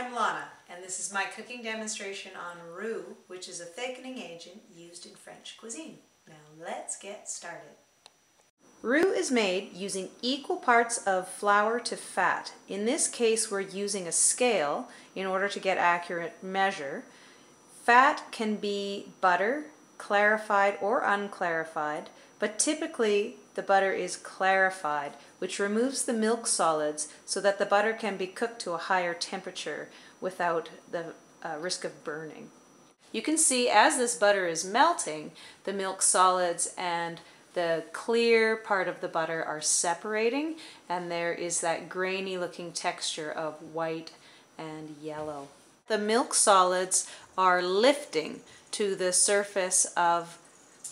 I'm Lana, and this is my cooking demonstration on roux, which is a thickening agent used in French cuisine. Now let's get started. Roux is made using equal parts of flour to fat. In this case, we're using a scale in order to get accurate measure. Fat can be butter, clarified or unclarified, but typically the butter is clarified, which removes the milk solids so that the butter can be cooked to a higher temperature without the risk of burning. You can see as this butter is melting, the milk solids and the clear part of the butter are separating, and there is that grainy looking texture of white and yellow. The milk solids are lifting to the surface of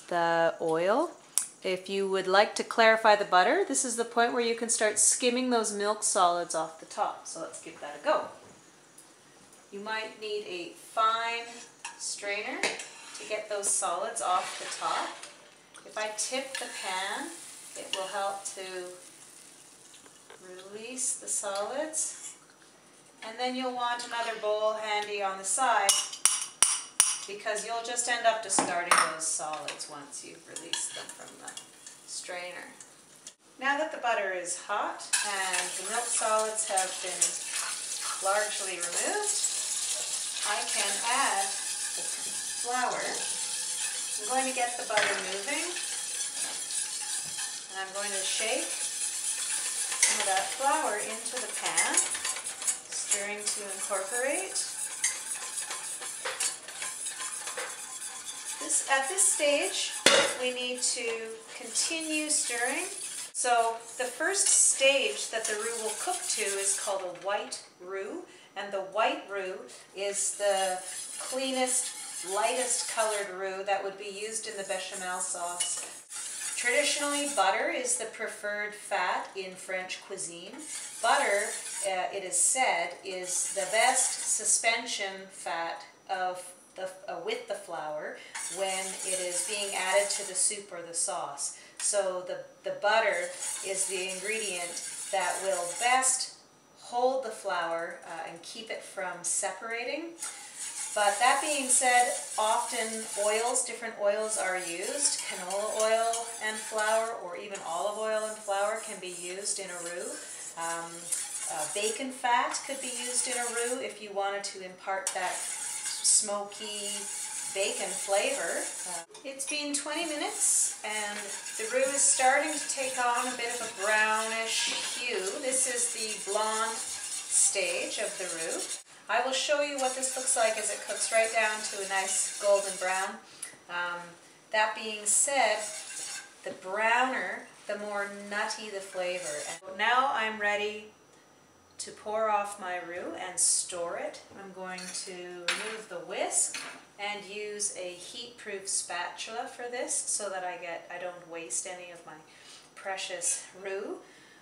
the oil. If you would like to clarify the butter, this is the point where you can start skimming those milk solids off the top. So let's give that a go. You might need a fine strainer to get those solids off the top. If I tip the pan, it will help to release the solids. And then you'll want another bowl handy on the side, because you'll just end up discarding those solids once you've released them from the strainer. Now that the butter is hot and the milk solids have been largely removed, I can add the flour. I'm going to get the butter moving, and I'm going to shake some of that flour into the pan, stirring to incorporate. At this stage, we need to continue stirring. So the first stage that the roux will cook to is called a white roux, and the white roux is the cleanest, lightest colored roux that would be used in the bechamel sauce. Traditionally, butter is the preferred fat in French cuisine. Butter, it is said, is the best suspension fat with the flour when it is being added to the soup or the sauce. So the butter is the ingredient that will best hold the flour and keep it from separating. But that being said, often different oils are used. Canola oil and flour, or even olive oil and flour, can be used in a roux. Bacon fat could be used in a roux if you wanted to impart that smoky bacon flavor. It's been 20 minutes and the roux is starting to take on a bit of a brownish hue. This is the blonde stage of the roux. I will show you what this looks like as it cooks right down to a nice golden brown. That being said, the browner, the more nutty the flavor. And now I'm ready to pour off my roux and store it. I'm going to remove the whisk and use a heat-proof spatula for this so that I don't waste any of my precious roux.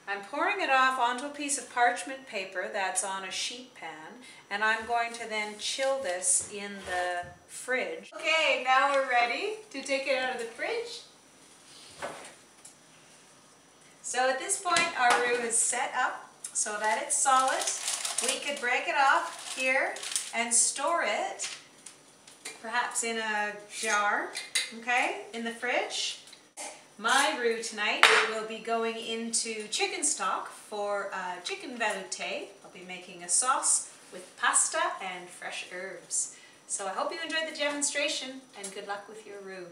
I'm pouring it off onto a piece of parchment paper that's on a sheet pan, and I'm going to then chill this in the fridge. Okay, now we're ready to take it out of the fridge. So at this point our roux is set up so that it's solid. We could break it off here and store it, perhaps in a jar, okay, in the fridge. My roux tonight will be going into chicken stock for chicken velouté. I'll be making a sauce with pasta and fresh herbs. So I hope you enjoyed the demonstration, and good luck with your roux.